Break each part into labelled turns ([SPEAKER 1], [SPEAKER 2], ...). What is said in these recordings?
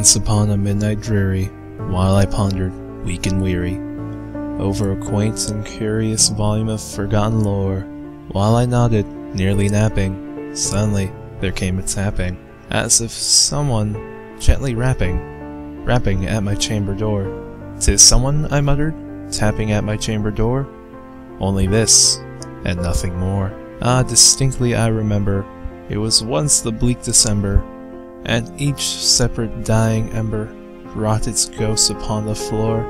[SPEAKER 1] Once upon a midnight dreary, while I pondered, weak and weary, over a quaint and curious volume of forgotten lore, while I nodded, nearly napping, suddenly there came a tapping, as if someone gently rapping at my chamber door. "'Tis someone," I muttered, "tapping at my chamber door. Only this, and nothing more." Ah, distinctly I remember, it was once the bleak December, and each separate dying ember wrought its ghost upon the floor.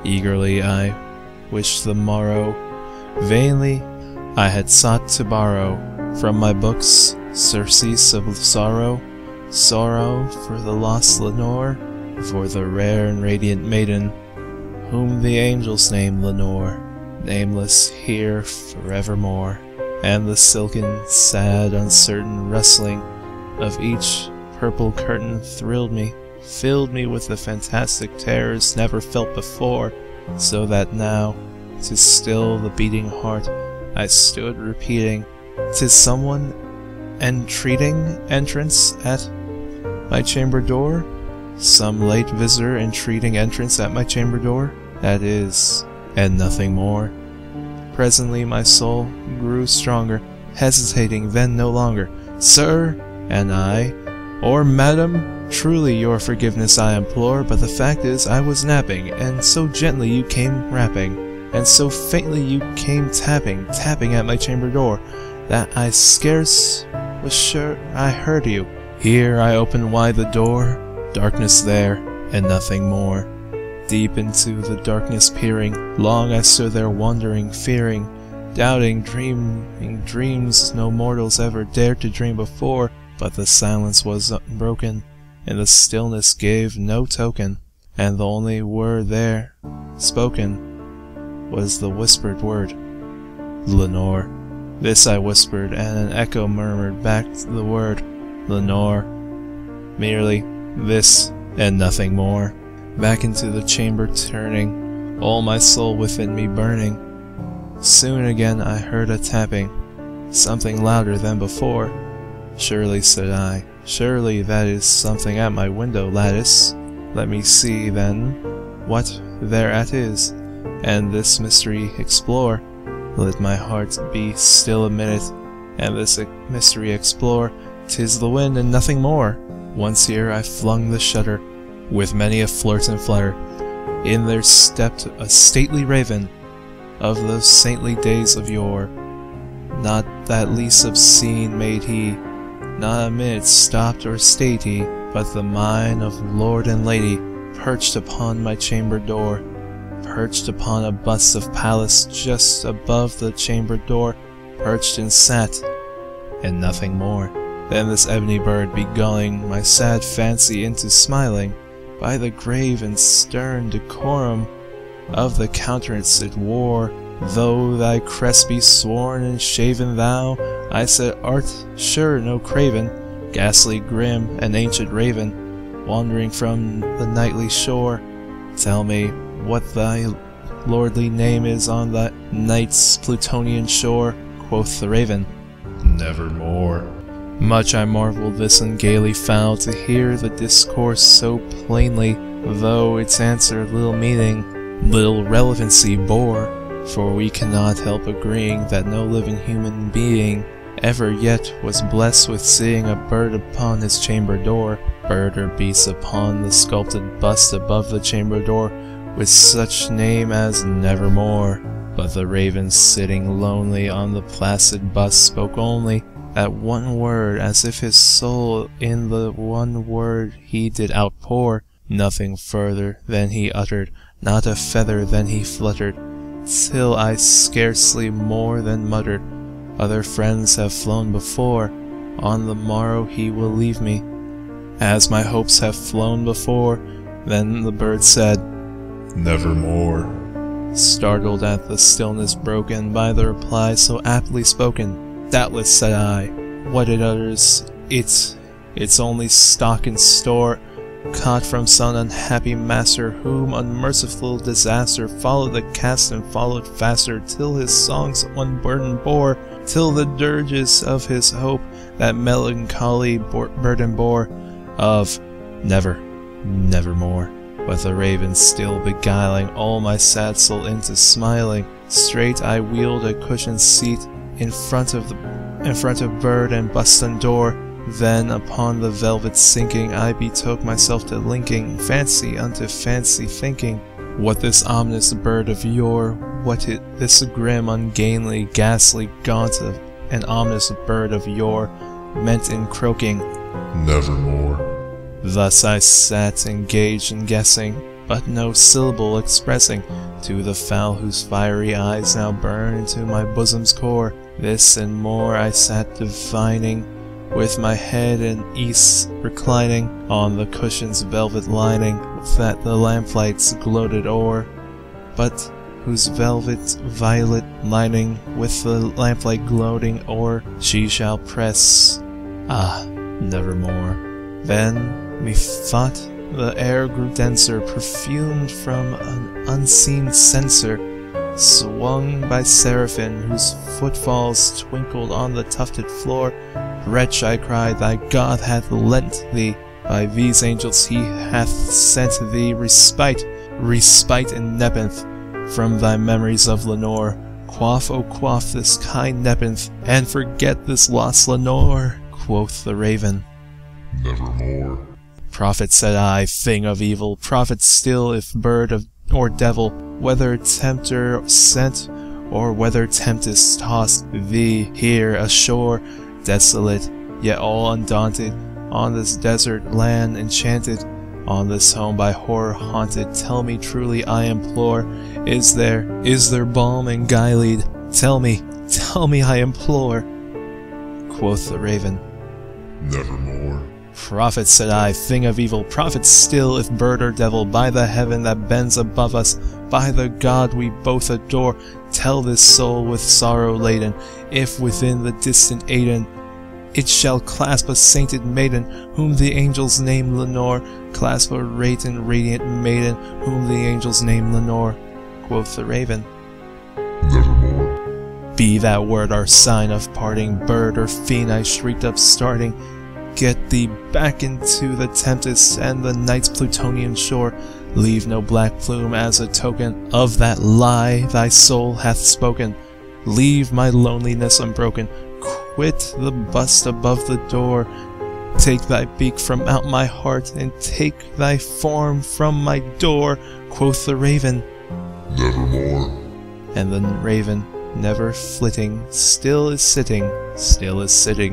[SPEAKER 1] Eagerly I wished the morrow, vainly I had sought to borrow from my books surcease of sorrow, sorrow for the lost Lenore, for the rare and radiant maiden, whom the angels name Lenore, nameless here forevermore. And the silken, sad, uncertain rustling of each purple curtain thrilled me, filled me with the fantastic terrors never felt before, so that now, to still the beating heart, I stood repeating, "'Tis someone entreating entrance at my chamber door? Some late visitor entreating entrance at my chamber door? That is, and nothing more." Presently my soul grew stronger, hesitating then no longer. "Sir," and I, "or madam, truly your forgiveness I implore, but the fact is I was napping, and so gently you came rapping, and so faintly you came tapping at my chamber door, that I scarce was sure I heard you." Here I opened wide the door, darkness there, and nothing more. Deep into the darkness peering, long I stood there wondering, fearing, doubting, dreaming dreams no mortals ever dared to dream before, but the silence was unbroken, and the stillness gave no token, and the only word there spoken was the whispered word, "Lenore." This I whispered, and an echo murmured back the word, "Lenore." Merely this, and nothing more. Back into the chamber turning, all my soul within me burning. Soon again I heard a tapping, something louder than before. "Surely," said I, "surely that is something at my window lattice. Let me see, then, what thereat is, and this mystery explore. Let my heart be still a minute, and this mystery explore. 'Tis the wind and nothing more." Once here I flung the shutter, with many a flirt and flutter. In there stepped a stately raven, of those saintly days of yore. Not that least obscene made he, not a minute stopped or stayed he, but the mien of lord and lady, perched upon my chamber door, perched upon a bust of Pallas just above the chamber door, perched and sat, and nothing more. Then this ebony bird beguiling my sad fancy into smiling, by the grave and stern decorum of the countenance it wore. "Though thy crest be sworn and shaven thou," I said, "art sure no craven, ghastly grim, an ancient raven, wandering from the nightly shore. Tell me what thy lordly name is on that night's Plutonian shore." Quoth the raven, "Nevermore." Much I marveled this and gaily found to hear the discourse so plainly, though its answer little meaning, little relevancy bore, for we cannot help agreeing that no living human being ever yet was blessed with seeing a bird upon his chamber door, bird or beast upon the sculpted bust above the chamber door, with such name as Nevermore. But the raven sitting lonely on the placid bust spoke only that one word, as if his soul in the one word he did outpour. Nothing further than he uttered, not a feather than he fluttered, till I scarcely more than muttered, "Other friends have flown before, on the morrow he will leave me, as my hopes have flown before." Then the bird said, "Nevermore," startled at the stillness broken by the reply so aptly spoken. "Doubtless," said I, "what it utters, it's only stock and store, caught from some unhappy master, whom unmerciful disaster followed the cast and followed faster, till his songs one burden bore, till the dirges of his hope that melancholy burden bore, of never, nevermore. But the raven still beguiling all my sad soul into smiling. Straight I wheeled a cushioned seat in front of bird and bust door. Then upon the velvet sinking, I betook myself to linking fancy unto fancy thinking. What this ominous bird of yore, what this grim, ungainly, ghastly gaunt of an ominous bird of yore meant in croaking, nevermore. Thus I sat engaged in guessing, but no syllable expressing, to the fowl whose fiery eyes now burn into my bosom's core. This and more I sat divining, with my head in east reclining, on the cushion's velvet lining, that the lamplights gloated o'er, but whose velvet violet lining, with the lamplight gloating o'er, she shall press, nevermore. Then methought the air grew denser, perfumed from an unseen censer, swung by seraphim whose footfalls twinkled on the tufted floor. Wretch, I cried, thy God hath lent thee, by these angels he hath sent thee respite and nepenthe from thy memories of Lenore. Quaff, oh quaff this kind nepenthe, and forget this lost Lenore, quoth the raven, nevermore. Prophet, said I, thing of evil, prophet still, if bird or devil, whether tempter sent, or whether tempest tossed thee here ashore, desolate, yet all undaunted, on this desert land enchanted, on this home by horror haunted, tell me truly, I implore, is there balm and guile-lead? Tell me, I implore, quoth the raven, nevermore. Prophet, said I, thing of evil, prophet still, if bird or devil, by the heaven that bends above us, by the God we both adore, tell this soul with sorrow laden, if within the distant Aidenn it shall clasp a sainted maiden, whom the angels name Lenore, clasp a radiant maiden, whom the angels name Lenore, quoth the raven, nevermore. Be that word our sign of parting, bird or fiend, I shrieked up starting, get thee back into the tempest and the night's Plutonian shore. Leave no black plume as a token of that lie thy soul hath spoken. Leave my loneliness unbroken. Quit the bust above the door. Take thy beak from out my heart, and take thy form from my door, quoth the raven, nevermore. And the raven, never flitting, still is sitting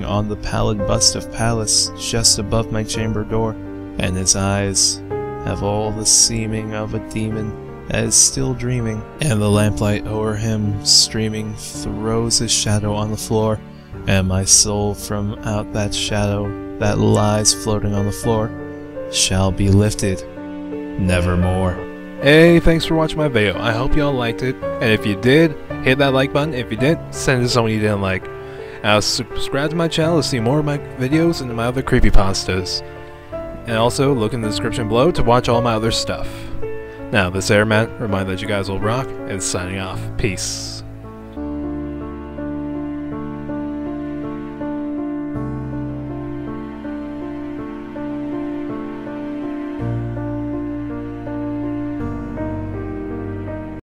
[SPEAKER 1] on the pallid bust of Pallas, just above my chamber door, and his eyes have all the seeming of a demon that is still dreaming, and the lamplight o'er him streaming throws his shadow on the floor, and my soul from out that shadow that lies floating on the floor shall be lifted nevermore.
[SPEAKER 2] Hey, thanks for watching my video. I hope y'all liked it, and if you did, hit that like button. If you didn't, send it to someone you didn't like. Subscribe to my channel to see more of my videos and my other creepypastas. And also, look in the description below to watch all my other stuff. Now, this Airman, remind that you guys will rock, and signing off. Peace.